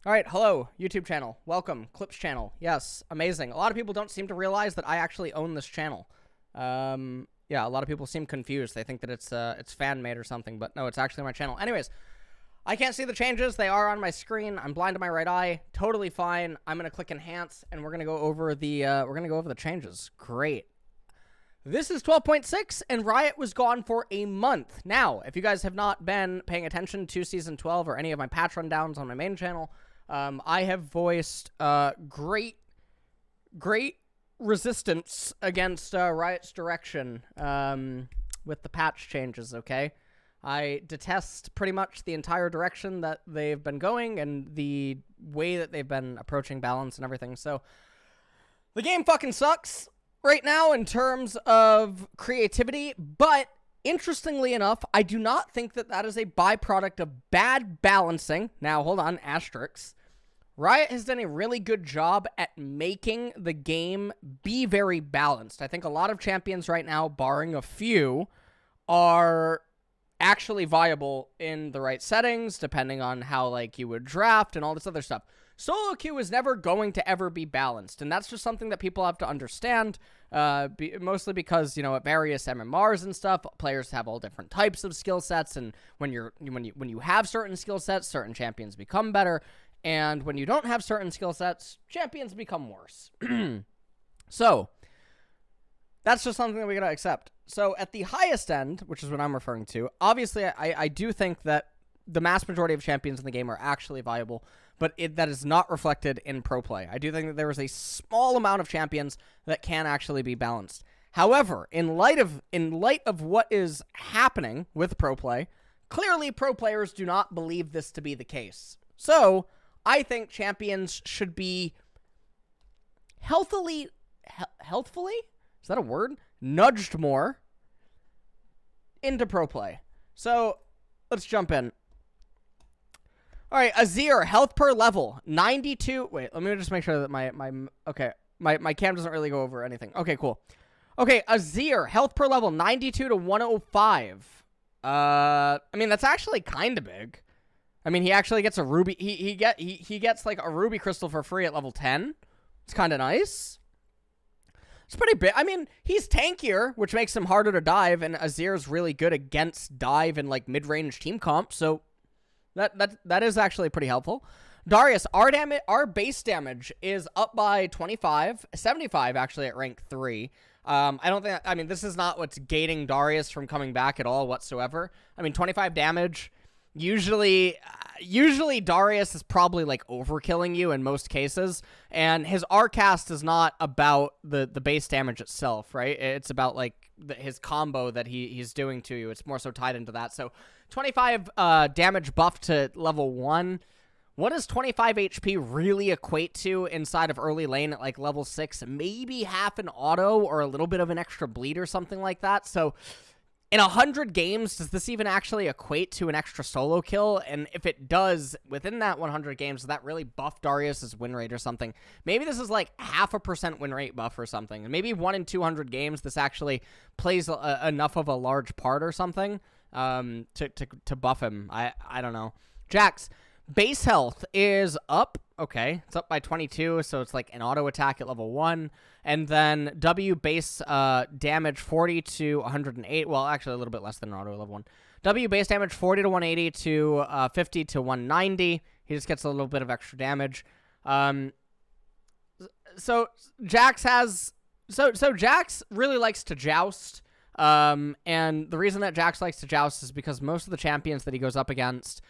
All right, hello, YouTube channel. Welcome, Clips channel. Yes, amazing. A lot of people don't seem to realize that I actually own this channel. Yeah, a lot of people seem confused. They think that it's fan-made or something, but no, it's actually my channel. Anyways, I can't see the changes. They are on my screen. I'm blind to my right eye. Totally fine. I'm gonna click enhance, and we're gonna go over the changes. Great. This is 12.6, and Riot was gone for a month. Now, if you guys have not been paying attention to Season 12 or any of my patch rundowns on my main channel, I have voiced great resistance against Riot's direction with the patch changes, okay? I detest pretty much the entire direction that they've been going and the way that they've been approaching balance and everything. So, the game fucking sucks right now in terms of creativity, but interestingly enough, I do not think that that is a byproduct of bad balancing. Now, hold on, asterisks. Riot has done a really good job at making the game be very balanced. I think a lot of champions right now, barring a few, are actually viable in the right settings, depending on how, like, you would draft and all this other stuff. Solo queue is never going to ever be balanced, and that's just something that people have to understand, mostly because, you know, at various MMRs and stuff, players have all different types of skill sets, and when you have certain skill sets, certain champions become better, and when you don't have certain skill sets, champions become worse. So, that's just something that we gotta accept. So, at the highest end, which is what I'm referring to, obviously, I do think that the mass majority of champions in the game are actually viable, but that is not reflected in pro play. I do think that there is a small amount of champions that can actually be balanced. However, in light of what is happening with pro play, clearly pro players do not believe this to be the case. So, I think champions should be healthfully, is that a word? Nudged more into pro play. So, let's jump in. All right, Azir, health per level, 92. Wait, let me just make sure that my cam doesn't really go over anything. Okay, cool. Okay, Azir, health per level, 92 to 105. I mean, that's actually kind of big. I mean, he actually gets a ruby. He gets like a ruby crystal for free at level 10. It's kind of nice. It's pretty big. I mean, he's tankier, which makes him harder to dive, and Azir's really good against dive and like mid-range team comp, so that is actually pretty helpful. Darius, our base damage is up by 25, 75 actually at rank 3. I mean, this is not what's gating Darius from coming back at all whatsoever. I mean, 25 damage, usually Darius is probably like overkilling you in most cases, and his R cast is not about the base damage itself, right? It's about like his combo that he's doing to you. It's more so tied into that. So 25 damage buff to level 1. What does 25 HP really equate to inside of early lane at like level 6? Maybe half an auto or a little bit of an extra bleed or something like that. So in 100 games, does this even actually equate to an extra solo kill? And if it does, within that 100 games, does that really buff Darius's win rate or something? Maybe this is like 0.5% win rate buff or something. And maybe 1 in 200 games, this actually plays enough of a large part or something to buff him. I don't know. Jax, base health is up. Okay, it's up by 22, so it's like an auto attack at level 1. And then W base damage 40 to 108. Well, actually a little bit less than an auto at level 1. W base damage 40 to 180 to 50 to 190. He just gets a little bit of extra damage. So Jax has... So Jax really likes to joust. And the reason that Jax likes to joust is because most of the champions that he goes up against,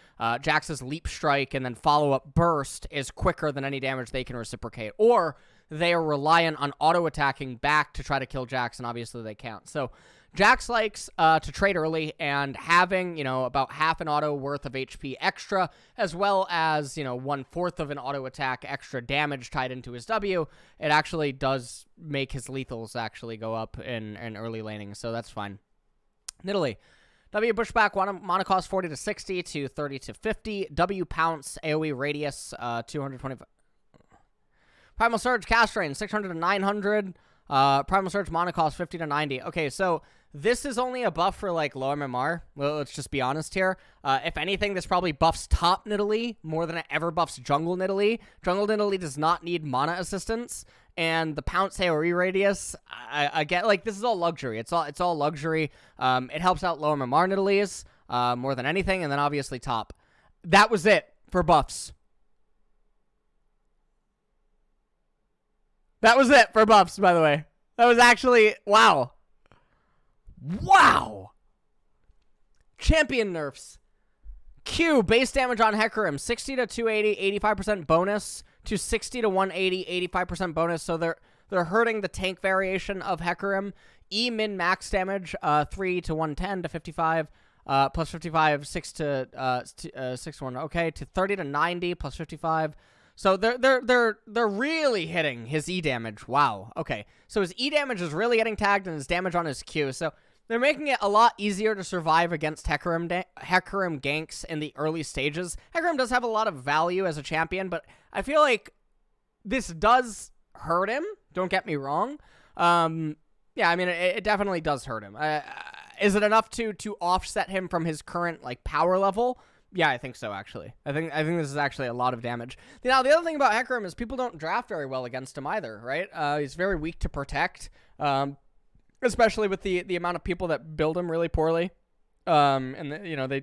Jax's leap strike and then follow-up burst is quicker than any damage they can reciprocate, or they are reliant on auto-attacking back to try to kill Jax, and obviously they can't. So Jax likes to trade early, and having, you know, about half an auto worth of HP extra, as well as, you know, 1/4 of an auto attack extra damage tied into his W, it actually does make his lethals actually go up in early laning, so that's fine. Nidalee, W pushback, mana cost 40 to 60 to 30 to 50. W pounce, AoE radius, 225. Primal Surge, cast range, 600 to 900. Primal Surge, mana cost 50 to 90. Okay, so This is only a buff for, like, low MMR. Well, let's just be honest here. If anything, this probably buffs top Nidalee more than it ever buffs jungle Nidalee. Jungle Nidalee does not need mana assistance. And the pounce AoE radius, I get, like, this is all luxury. It's all luxury. It helps out low MMR Nidalees more than anything, and then obviously top. That was it for buffs. That was it for buffs, by the way. That was actually, wow. Wow! Champion nerfs. Q, base damage on Hecarim, 60 to 280, 85% bonus to 60 to 180, 85% bonus. So they're hurting the tank variation of Hecarim. E, min max damage, 3 to 110 to 55, plus 55, 6 to 6 to 1, okay, to 30 to 90, plus 55. So they're really hitting his E damage. Wow. Okay. So his E damage is really getting tagged and his damage on his Q. So they're making it a lot easier to survive against Hecarim ganks in the early stages. Hecarim does have a lot of value as a champion, but I feel like this does hurt him. Don't get me wrong. Yeah, I mean, it definitely does hurt him. Is it enough to offset him from his current, like, power level? Yeah, I think so, actually. I think this is actually a lot of damage. Now, the other thing about Hecarim is people don't draft very well against him either, right? He's very weak to protect, especially with the amount of people that build him really poorly. They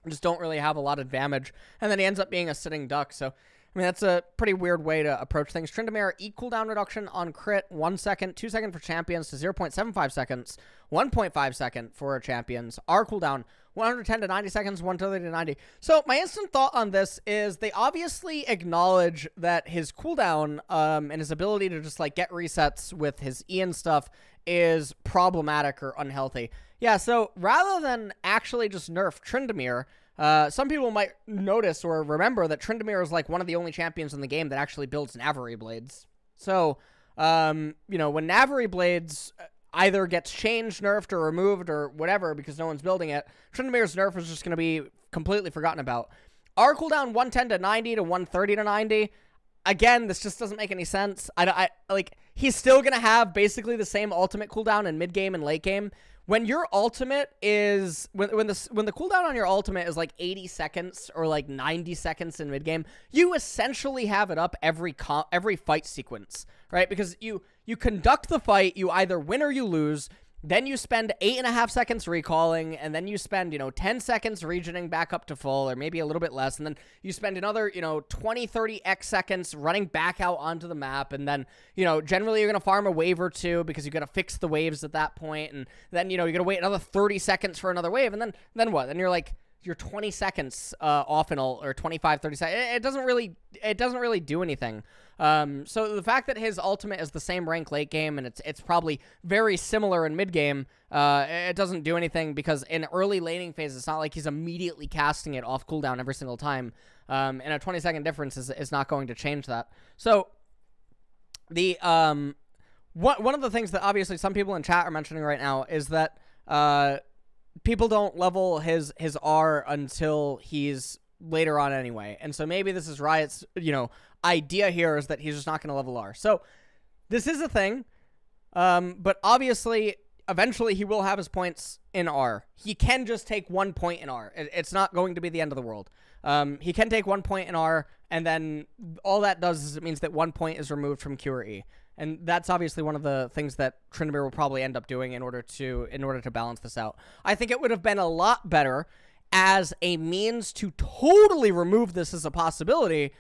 just don't really have a lot of damage. And then he ends up being a sitting duck, so... I mean, that's a pretty weird way to approach things. Tryndamere, E cooldown reduction on crit, 1 second, 2 second for champions to 0.75 seconds, 1.5 second for champions. R cooldown, 110 to 90 seconds, 130 to 90. So my instant thought on this is they obviously acknowledge that his cooldown and his ability to just, like, get resets with his E and stuff is problematic or unhealthy. Yeah, so rather than actually just nerf Tryndamere, some people might notice or remember that Tryndamere is, like, one of the only champions in the game that actually builds Navari Blades. So, when Navari Blades either gets changed, nerfed, or removed, or whatever, because no one's building it, Tryndamere's nerf is just going to be completely forgotten about. R cooldown 110 to 90 to 130 to 90. Again, this just doesn't make any sense. He's still going to have basically the same ultimate cooldown in mid-game and late game. When your ultimate is when the cooldown on your ultimate is like 80 seconds or like 90 seconds in mid game, you essentially have it up every fight sequence, right? Because you conduct the fight, you either win or you lose. Then you spend 8.5 seconds recalling, and then you spend, 10 seconds regening back up to full, or maybe a little bit less, and then you spend another, 20, 30 X seconds running back out onto the map, and then, generally you're going to farm a wave or two, because you got to fix the waves at that point, and then, you're going to wait another 30 seconds for another wave, and then what? Then you're 20 seconds off and all, or 25, 30 seconds. It doesn't really do anything. So the fact that his ultimate is the same rank late game and it's probably very similar in mid game, it doesn't do anything because in early laning phase, it's not like he's immediately casting it off cooldown every single time. And a 20-second difference is not going to change that. So the one of the things that obviously some people in chat are mentioning right now is that people don't level his R until he's later on anyway. And so maybe this is Riot's, idea here is that he's just not going to level R. So this is a thing. But obviously, eventually he will have his points in R. He can just take 1 point in R. It's not going to be the end of the world. He can take 1 point in R, and then all that does is it means that 1 point is removed from Q or E. And that's obviously one of the things that Tryndamere will probably end up doing in order to balance this out. I think it would have been a lot better as a means to totally remove this as a possibility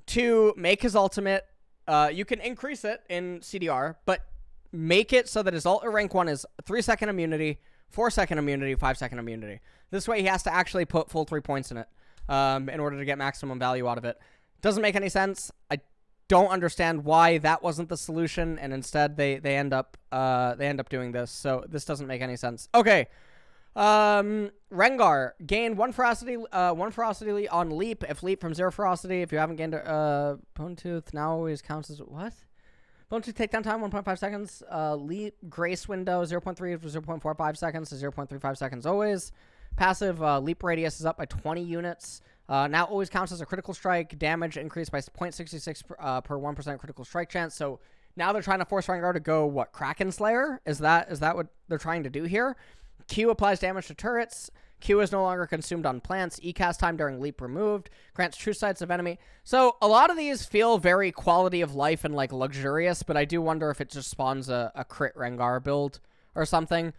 to make his ultimate. You can increase it in CDR, but make it so that his ult rank 1 is 3-second immunity, 4-second immunity, 5-second immunity. This way he has to actually put full 3 points in it in order to get maximum value out of it. Doesn't make any sense. I don't understand why that wasn't the solution, and instead they end up doing this. So this doesn't make any sense. Okay, Rengar gain 1 ferocity on leap if leap from 0 ferocity. If you haven't gained Bone Tooth, now always counts as what? Bone Tooth takedown time 1.5 seconds. Leap grace window 0.3 to 0.45 seconds to 0.35 seconds always. Passive leap radius is up by 20 units. Now always counts as a critical strike. Damage increased by 0.66 per 1% critical strike chance. So Now they're trying to force Rengar to go, what, Kraken Slayer? Is that what they're trying to do here? Q applies damage to turrets. Q is no longer consumed on plants. E-cast time during leap removed. Grants true sights of enemy. So a lot of these feel very quality of life and like luxurious, but I do wonder if it just spawns a crit Rengar build or something.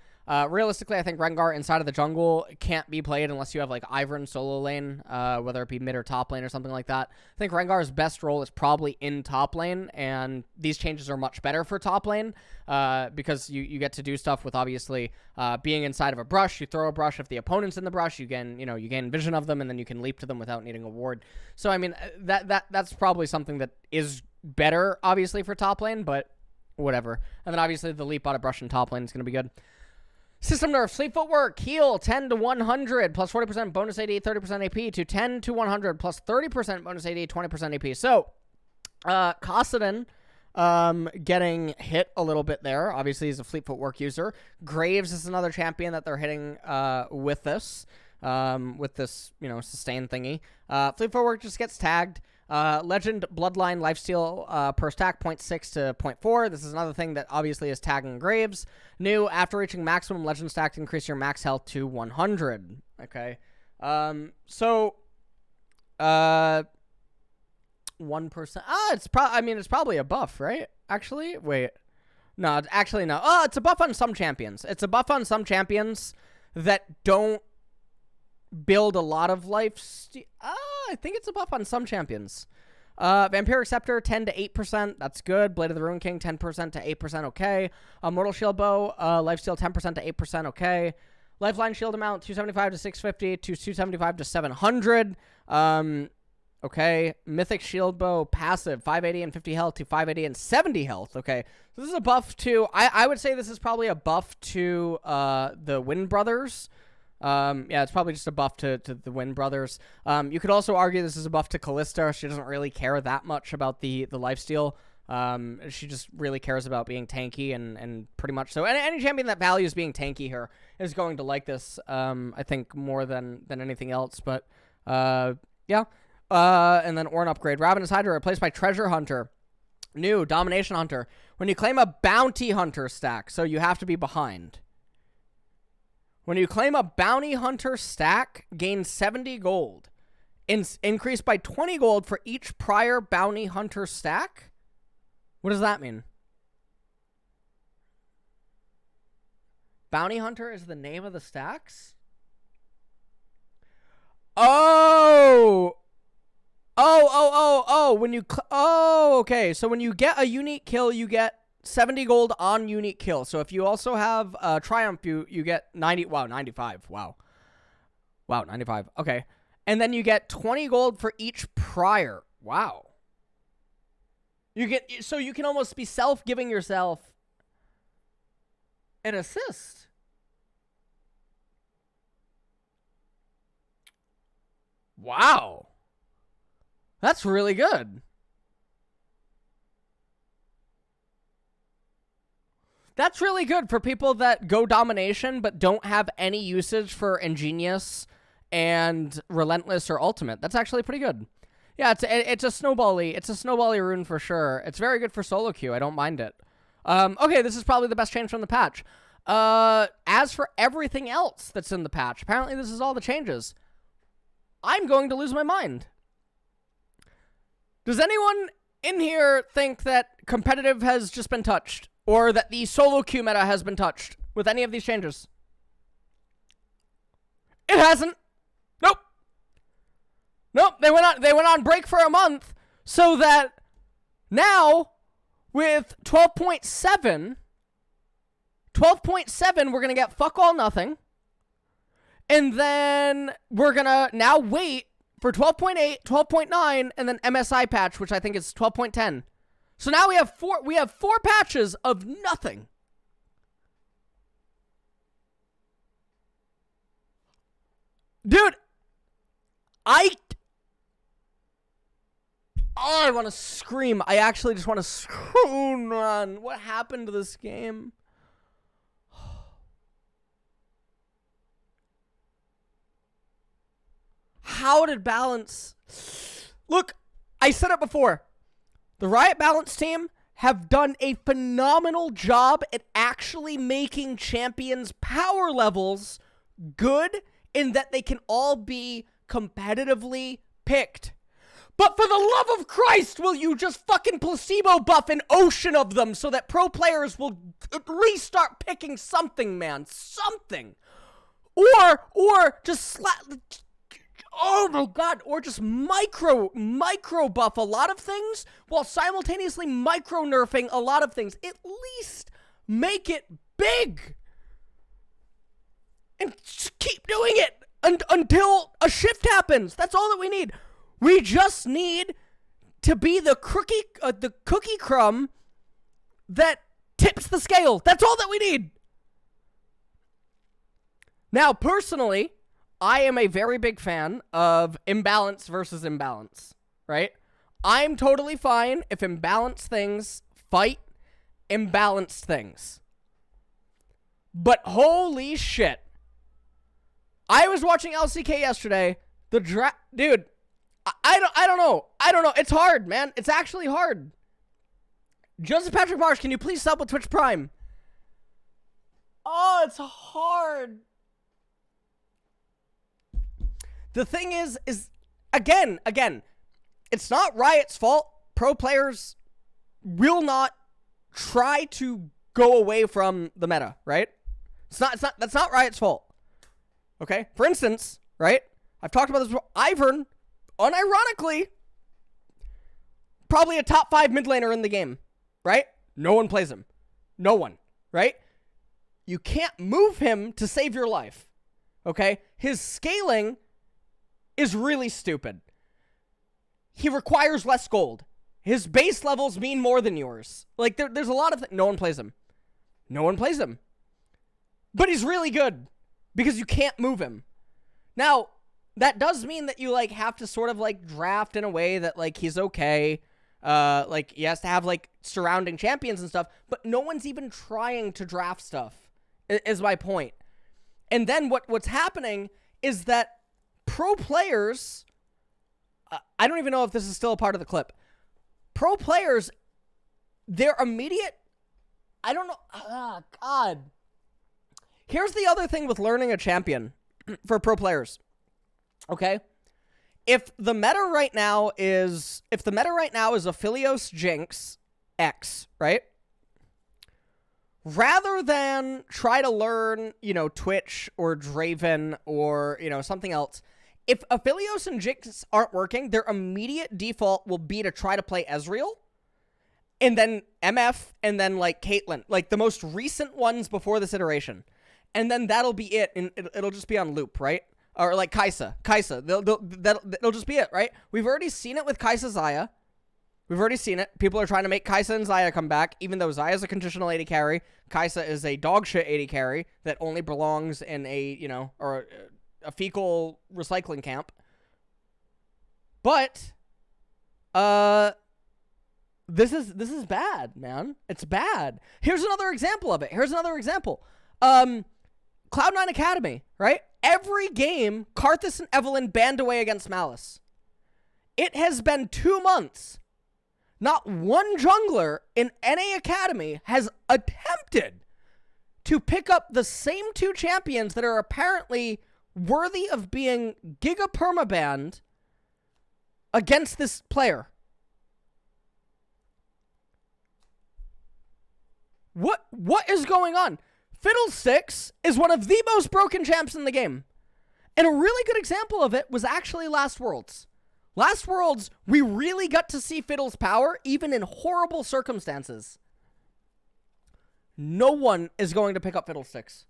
Realistically, I think Rengar inside of the jungle can't be played unless you have like Ivern solo lane, whether it be mid or top lane or something like that. I think Rengar's best role is probably in top lane, and these changes are much better for top lane because you get to do stuff with obviously being inside of a brush. You throw a brush. If the opponent's in the brush, you gain vision of them, and then you can leap to them without needing a ward. So I mean that's probably something that is better obviously for top lane, but whatever. And then obviously the leap out of brush in top lane is going to be good. System nerf, sleep footwork, heal 10 to 100 plus 40% bonus AD, 30% AP to 10 to 100 plus 30% bonus AD, 20% AP. So, Kassadin getting hit a little bit there. Obviously, he's a fleet footwork user. Graves is another champion that they're hitting with this sustain thingy. Fleet footwork just gets tagged. Legend Bloodline lifesteal per stack 0.6 to 0.4. This is another thing that obviously is tagging Graves. New, after reaching maximum legend stack, increase your max health to 100. Okay. 1%. It's probably a buff, right? Actually, wait. No, actually no. Oh, it's a buff on some champions. It's a buff on some champions that don't build a lot of life. I think it's a buff on some champions. Vampiric Scepter 10 to 8%. That's good. Blade of the Ruin King 10% to 8%. Okay. Mortal Shield Bow lifesteal 10% to 8%. Okay. Lifeline Shield amount 275 to 650 to 275 to 700. Okay. Mythic Shield Bow passive 580 and 50 health to 580 and 70 health. Okay. So this is a buff to. I would say this is probably a buff to the Wind Brothers. Yeah, it's probably just a buff to the Wind Brothers. You could also argue this is a buff to Callista. She doesn't really care that much about the lifesteal. She just really cares about being tanky and pretty much so. Any champion that values being tanky here is going to like this, I think, more than anything else. But, yeah. And then Ornn upgrade. Ravenous Hydra replaced by Treasure Hunter. New, Domination Hunter. When you claim a Bounty Hunter stack, so you have to be behind. When you claim a Bounty Hunter stack, gain 70 gold. Increased by 20 gold for each prior Bounty Hunter stack? What does that mean? Bounty Hunter is the name of the stacks? Oh! Okay. So when you get a unique kill, you get 70 gold on unique kill. So if you also have Triumph, you get 90. Wow, 95. Wow, 95. Okay. And then you get 20 gold for each prior. Wow. So you can almost be giving yourself an assist. Wow. That's really good. That's really good for people that go domination but don't have any usage for Ingenious and Relentless or Ultimate. That's actually pretty good. Yeah, it's a snowbally rune for sure. It's very good for solo queue. I don't mind it. Okay, this is probably the best change from the patch. As for everything else that's in the patch, apparently this is all the changes. I'm going to lose my mind. Does anyone in here think that competitive has just been touched? Or that the solo queue meta has been touched with any of these changes? It hasn't. Nope. They went on break for a month so that now with 12.7, we're going to get fuck all nothing. And then we're going to now wait for 12.8, 12.9, and then MSI patch, which I think is 12.10. So now we have four patches of nothing. Dude, I want to scream. I actually just want to scream, man. What happened to this game? How did balance? Look, I said it before. The Riot Balance team have done a phenomenal job at actually making champions' power levels good in that they can all be competitively picked. But for the love of Christ, will you just fucking placebo buff an ocean of them so that pro players will at least start picking something, man. Something. Or just oh my god, or just micro buff a lot of things while simultaneously micro nerfing a lot of things. At least make it big. And just keep doing it until a shift happens. That's all that we need. We just need to be the cookie crumb that tips the scale. That's all that we need. Now, personally, I am a very big fan of imbalance versus imbalance, right? I'm totally fine if imbalanced things fight imbalanced things. But holy shit. I was watching LCK yesterday. Dude, I don't know. It's hard, man. It's actually hard. Joseph Patrick Marsh, can you please sub with Twitch Prime? Oh, it's hard. The thing is again, it's not Riot's fault. Pro players will not try to go away from the meta, right? That's not Riot's fault. Okay? For instance, right? I've talked about this before. Ivern, unironically, probably a top 5 mid laner in the game, right? No one plays him. No one, right? You can't move him to save your life. Okay? His scaling is really stupid. He requires less gold. His base levels mean more than yours. Like, there's a lot of no one plays him. No one plays him. But he's really good because you can't move him. Now, that does mean that you, like, have to sort of, like, draft in a way that, like, he's okay. Like, he has to have, like, surrounding champions and stuff. But no one's even trying to draft stuff, is my point. And then what's happening is that pro players, I don't even know if this is still a part of the clip. Pro players, their immediate, I don't know, God. Here's the other thing with learning a champion for pro players. Okay? If the meta right now is Aphelios Jinx X, right? Rather than try to learn, Twitch or Draven or, something else, if Aphelios and Jinx aren't working, their immediate default will be to try to play Ezreal, and then MF, and then, like, Caitlyn. Like, the most recent ones before this iteration. And then that'll be it, and it'll just be on loop, right? Or, like, Kai'Sa. That'll just be it, right? We've already seen it with Kai'Sa Xayah. We've already seen it. People are trying to make Kai'Sa and Xayah come back, even though Xayah's a conditional AD carry. Kai'Sa is a dogshit AD carry that only belongs in a fecal recycling camp. But, this is bad, man. It's bad. Here's another example of it. Cloud9 Academy, right? Every game, Karthus and Evelynn banned away against Malice. It has been 2 months. Not one jungler in NA Academy has attempted to pick up the same 2 champions that are apparently worthy of being giga permabanned against this player. What is going on? Fiddlesticks is one of the most broken champs in the game. And a really good example of it was actually Last Worlds. Last Worlds, we really got to see Fiddle's power, even in horrible circumstances. No one is going to pick up Fiddlesticks.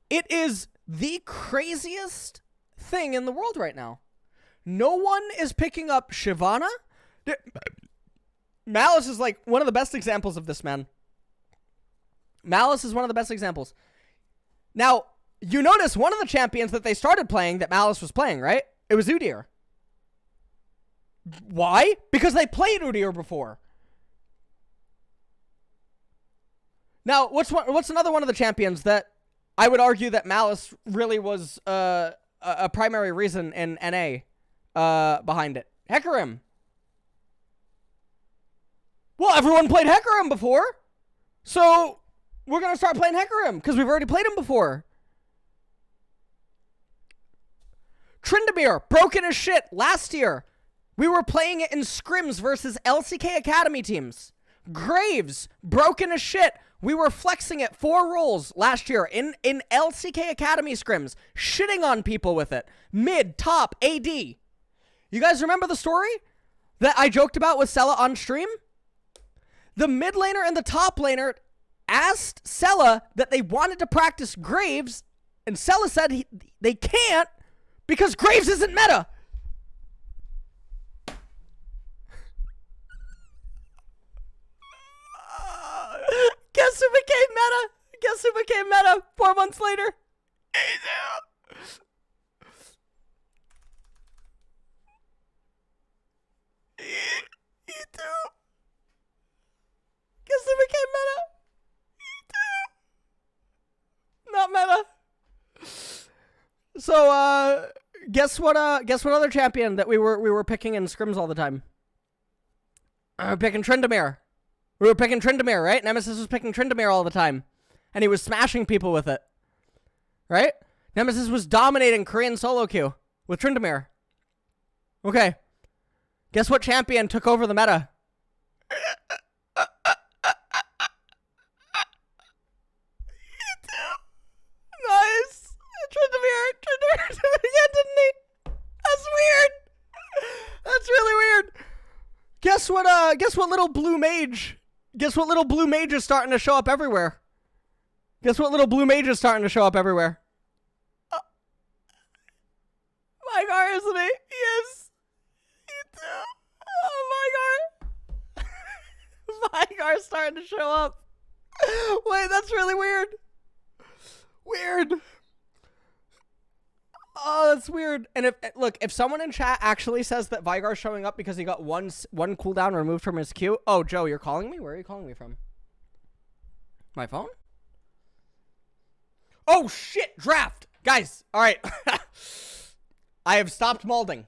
It is the craziest thing in the world right now. No one is picking up Shyvana. Malice is like one of the best examples of this, man. Malice is one of the best examples. Now, you notice one of the champions that they started playing that Malice was playing, right? It was Udyr. Why? Because they played Udyr before. Now, what's another one of the champions that I would argue that Malice really was a primary reason in NA behind it? Hecarim. Well, everyone played Hecarim before. So we're going to start playing Hecarim because we've already played him before. Tryndamere, broken as shit last year. We were playing it in scrims versus LCK Academy teams. Graves, broken as shit. We were flexing it 4 roles last year in LCK Academy scrims, shitting on people with it. Mid, top, AD. You guys remember the story that I joked about with Sella on stream? The mid laner and the top laner asked Sella that they wanted to practice Graves, and Sella said they can't because Graves isn't meta. Guess who became meta? Guess who became meta 4 months later? E2. Guess who became meta? E2. Not meta. So, guess what other champion that we were picking in scrims all the time? Picking Tryndamere. We were picking Tryndamere, right? Nemesis was picking Tryndamere all the time. And he was smashing people with it. Right? Nemesis was dominating Korean solo queue with Tryndamere. Okay. Guess what champion took over the meta? Nice. Tryndamere again, didn't he? That's weird. That's really weird. Guess what little blue mage? Guess what little blue mage is starting to show up everywhere? Guess what little blue mage is starting to show up everywhere? Vygar, isn't he? He is. He too. Oh, Vygar. Vygar's starting to show up. Wait, that's really weird. Weird. Oh, that's weird. And if someone in chat actually says that Vygar's showing up because he got one cooldown removed from his queue. Oh, Joe, you're calling me? Where are you calling me from? My phone? Oh, shit. Draft. Guys, all right. I have stopped molding.